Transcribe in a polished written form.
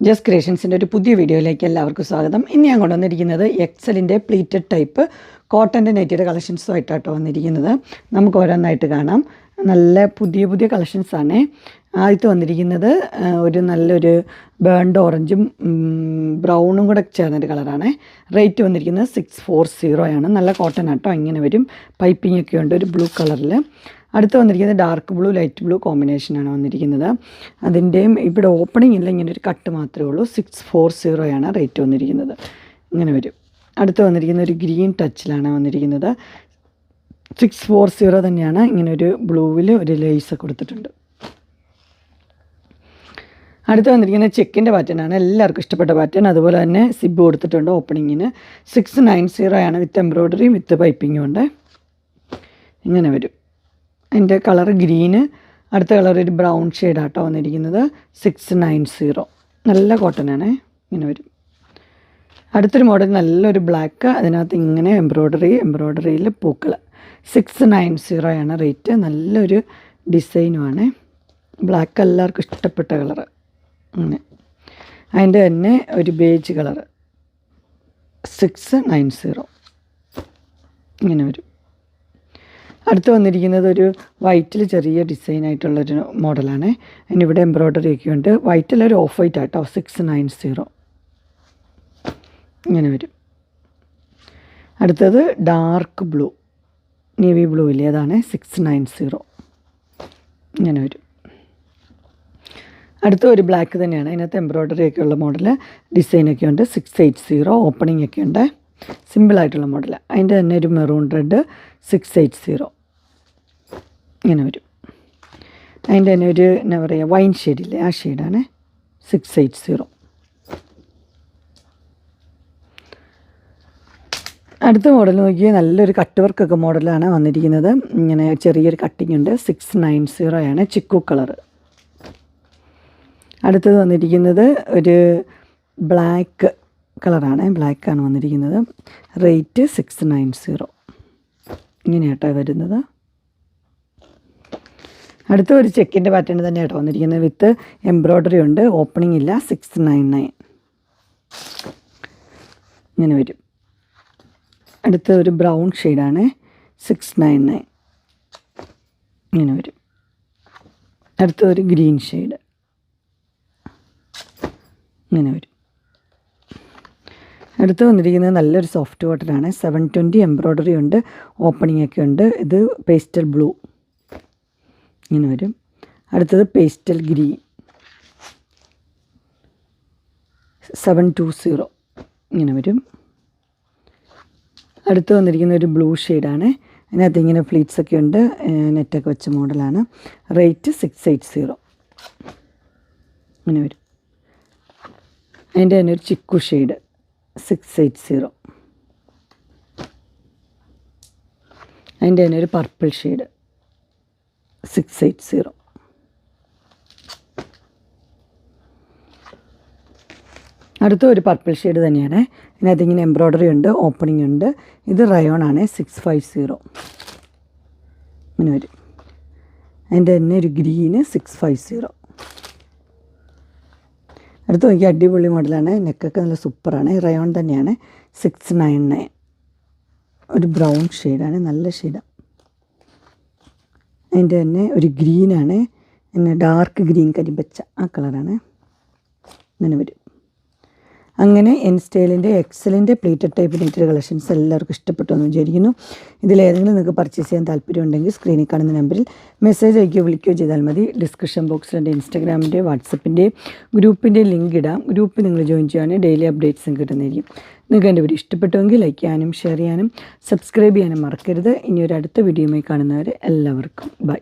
Just ക്രിയേഷൻസിൻ്റെ ഒരു പുതിയ വീഡിയോയിലേക്ക് എല്ലാവർക്കും സ്വാഗതം. ഇന്ന് ഞാൻ കൊണ്ടുവന്നിരിക്കുന്നത് എക്സലിൻ്റെ പ്ലീറ്റഡ് ടൈപ്പ് കോട്ടൻ്റെ നെറ്റിയുടെ കളക്ഷൻസുമായിട്ടാട്ടോ വന്നിരിക്കുന്നത്. നമുക്ക് ഓരോന്നായിട്ട് കാണാം. നല്ല പുതിയ കളക്ഷൻസാണ്. ആദ്യത്തെ വന്നിരിക്കുന്നത് ഒരു നല്ലൊരു ബേൺഡ് ഓറഞ്ചും ബ്രൗണും കൂടെ ചേർന്നൊരു കളറാണ്. റേറ്റ് വന്നിരിക്കുന്നത് 640 ആണ്. നല്ല കോട്ടൺ ആട്ടോ. ഇങ്ങനെ വരും. പൈപ്പിംഗ് ഒക്കെ ഉണ്ട് ഒരു ബ്ലൂ കളറിൽ. അടുത്ത് വന്നിരിക്കുന്നത് ഡാർക്ക് ബ്ലൂ ലൈറ്റ് ബ്ലൂ കോമ്പിനേഷനാണ് വന്നിരിക്കുന്നത്. അതിൻ്റെയും ഇവിടെ ഓപ്പണിംഗ് ഇല്ല, ഇങ്ങനെ ഒരു കട്ട് മാത്രമേ ഉള്ളൂ. 640 ആണ് റേറ്റ് വന്നിരിക്കുന്നത്. ഇങ്ങനെ വരും. അടുത്ത് വന്നിരിക്കുന്ന ഒരു ഗ്രീൻ ടച്ചിലാണ് വന്നിരിക്കുന്നത്. 640 തന്നെയാണ്. ഇങ്ങനെ ഒരു ബ്ലൂവിൽ ഒരു ലേസൊക്കെ കൊടുത്തിട്ടുണ്ട്. അടുത്ത് വന്നിരിക്കുന്ന ചെക്കിൻ്റെ പാറ്റേണാണ്. എല്ലാവർക്കും ഇഷ്ടപ്പെട്ട പാറ്റേൺ. അതുപോലെ തന്നെ സിബ് കൊടുത്തിട്ടുണ്ട് ഓപ്പണിങ്ങിന്. 690 ആണ്. വിത്ത് എംബ്രോയ്ഡറിയും വിത്ത് പൈപ്പിങ്ങും ഉണ്ട്. ഇങ്ങനെ വരും. അതിൻ്റെ കളർ ഗ്രീന്. അടുത്ത കളർ ഒരു ബ്രൗൺ ഷെയ്ഡാട്ടോ വന്നിരിക്കുന്നത്. 690. നല്ല കോട്ടനാണ്. ഇങ്ങനെ വരും. അടുത്തൊരു മോഡൽ നല്ലൊരു ബ്ലാക്ക്. അതിനകത്ത് ഇങ്ങനെ എംബ്രോയ്ഡറിയിൽ പൂക്കൾ. 690 ആണ് റേറ്റ്. നല്ലൊരു ഡിസൈനുമാണ്. ബ്ലാക്ക് എല്ലാവർക്കും ഇഷ്ടപ്പെട്ട കളറ്. അങ്ങനെ അതിൻ്റെ തന്നെ ഒരു ബേജ് കളറ്. 690 ഇങ്ങനെ വരും. അടുത്ത് വന്നിരിക്കുന്നത് ഒരു വൈറ്റിൽ ചെറിയ ഡിസൈനായിട്ടുള്ളൊരു മോഡലാണ്. അതിനിവിടെ എംബ്രോയ്ഡറി ഒക്കെ ഉണ്ട്. വൈറ്റിലൊരു ഓഫ് വൈറ്റ് ആട്ടോ. 690 ഇങ്ങനെ വരും. അടുത്തത് ഡാർക്ക് ബ്ലൂ, നേവി ബ്ലൂ ഇല്ലേ, അതാണ് 690 ഇങ്ങനെ വരും. അടുത്ത ഒരു ബ്ലാക്ക് തന്നെയാണ്. അതിനകത്ത് എംബ്രോയ്ഡറി ഒക്കെ ഉള്ള മോഡൽ, ഡിസൈനൊക്കെ ഉണ്ട്. 680 ഓപ്പണിംഗ് ഒക്കെ ഉണ്ട്. സിമ്പിളായിട്ടുള്ള മോഡൽ. അതിൻ്റെ തന്നെ ഒരു മെറൂൺ റെഡ് 680 ഇങ്ങനെ വരും. അതിൻ്റെ തന്നെ ഒരു എന്താ പറയുക വൈൻ ഷെയ്ഡില്ലേ, ആ ഷെയ്ഡാണ് 680. അടുത്ത മോഡൽ നോക്കിയാൽ നല്ലൊരു കട്ട് വർക്കൊക്കെ മോഡലാണ് വന്നിരിക്കുന്നത്. ഇങ്ങനെ ചെറിയൊരു കട്ടിങ് ഉണ്ട്. 690 ആണ്. ചിക്കു കളറ്. അടുത്തത് വന്നിരിക്കുന്നത് ഒരു ബ്ലാക്ക് കളറാണ്. ബ്ലാക്കാണ് വന്നിരിക്കുന്നത്. റേറ്റ് 690 ഇങ്ങനെയാട്ടോ വരുന്നത്. അടുത്ത ഒരു ചെക്കിൻ്റെ പാറ്റേൺ തന്നെയാട്ടോ വന്നിരിക്കുന്നത്. വിത്ത് എംബ്രോയ്ഡറി ഉണ്ട്. ഓപ്പണിംഗ് ഇല്ല. 699 ഇങ്ങനെ വരും. അടുത്ത ഒരു ബ്രൗൺ ഷെയ്ഡാണ്. 699 ഇങ്ങനെ വരും. അടുത്ത ഒരു ഗ്രീൻ ഷെയ്ഡ് ഇങ്ങനെ വരും. അടുത്ത് വന്നിരിക്കുന്നത് നല്ലൊരു സോഫ്റ്റ് കോട്ടനാണ്. 720 എംബ്രോയ്ഡറി ഉണ്ട്. ഓപ്പണിംഗ് ഒക്കെ ഉണ്ട്. ഇത് പേസ്റ്റൽ ബ്ലൂ ഇങ്ങനെ വരും. അടുത്തത് പേസ്റ്റൽ ഗ്രീൻ 720 ഇങ്ങനെ വരും. അടുത്ത് വന്നിരിക്കുന്ന ഒരു ബ്ലൂ ഷെയ്ഡാണ്. അതിനകത്ത് ഇങ്ങനെ ഫ്ലീറ്റ്സ് ഒക്കെ ഉണ്ട്. നെറ്റൊക്കെ വെച്ച മോഡലാണ്. റേറ്റ് 680 ഇങ്ങനെ വരും. അതിൻ്റെ തന്നെ ഒരു ചിക്കു ഷെയ്ഡ് 680. അതിൻ്റെ തന്നെ ഒരു പർപ്പിൾ ഷെയ്ഡ് 680. അടുത്ത ഒരു പർപ്പിൾ ഷെയ്ഡ് തന്നെയാണ്. ഇതിനകത്ത് ഇങ്ങനെ എംബ്രോയ്ഡറി ഉണ്ട്. ഓപ്പണിംഗ് ഉണ്ട്. ഇത് റയോൺ ആണ്. 650 ഇങ്ങനെ വരും. അതിൻ്റെ തന്നെ ഒരു ഗ്രീന് 650. അടുത്ത് നോക്കിയാൽ അടിപൊളി മോഡലാണ്. നെക്കൊക്കെ നല്ല സൂപ്പറാണ്. റയോൺ തന്നെയാണ്. 699 ഒരു ബ്രൗൺ ഷെയ്ഡാണ്. നല്ല ഷെയ്ഡാണ്. അതിൻ്റെ തന്നെ ഒരു ഗ്രീനാണ്. പിന്നെ ഡാർക്ക് ഗ്രീൻ കരിമ്പച്ച ആ കളറാണ്. ഇങ്ങനെ വരും. അങ്ങനെ എൻ സ്റ്റൈലിൻ്റെ എക്സലിൻ്റെ പ്ലീറ്റഡ് ടൈപ്പ് നെറ്റ് കളക്ഷൻസ് എല്ലാവർക്കും ഇഷ്ടപ്പെട്ടു എന്ന് വിചാരിക്കുന്നു. ഇതിലേതെങ്കിലും നിങ്ങൾക്ക് പർച്ചേസ് ചെയ്യാൻ താല്പര്യമുണ്ടെങ്കിൽ സ്ക്രീനിൽ കാണുന്ന നമ്പറിൽ മെസ്സേജ് അയക്കുകയോ വിളിക്കുകയോ ചെയ്താൽ മതി. ഡിസ്ക്രിപ്ഷൻ ബോക്സിൽ എൻ്റെ ഇൻസ്റ്റാഗ്രാമിൻ്റെ വാട്സപ്പിൻ്റെ ഗ്രൂപ്പിൻ്റെ ലിങ്ക് ഇടാം. ഗ്രൂപ്പിൽ നിങ്ങൾ ജോയിൻ ചെയ്യുകയാണെങ്കിൽ ഡെയിലി അപ്ഡേറ്റ്സും കിട്ടുന്നതായിരിക്കും. നിങ്ങൾക്ക് എൻ്റെ വീഡിയോ ഇഷ്ടപ്പെട്ടുവെങ്കിൽ ലൈക്ക് ചെയ്യാനും ഷെയർ ചെയ്യാനും സബ്സ്ക്രൈബ് ചെയ്യാനും മറക്കരുത്. ഇനി ഒരു അടുത്ത വീഡിയോയുമായി കാണുന്നവരെ എല്ലാവർക്കും ബൈ.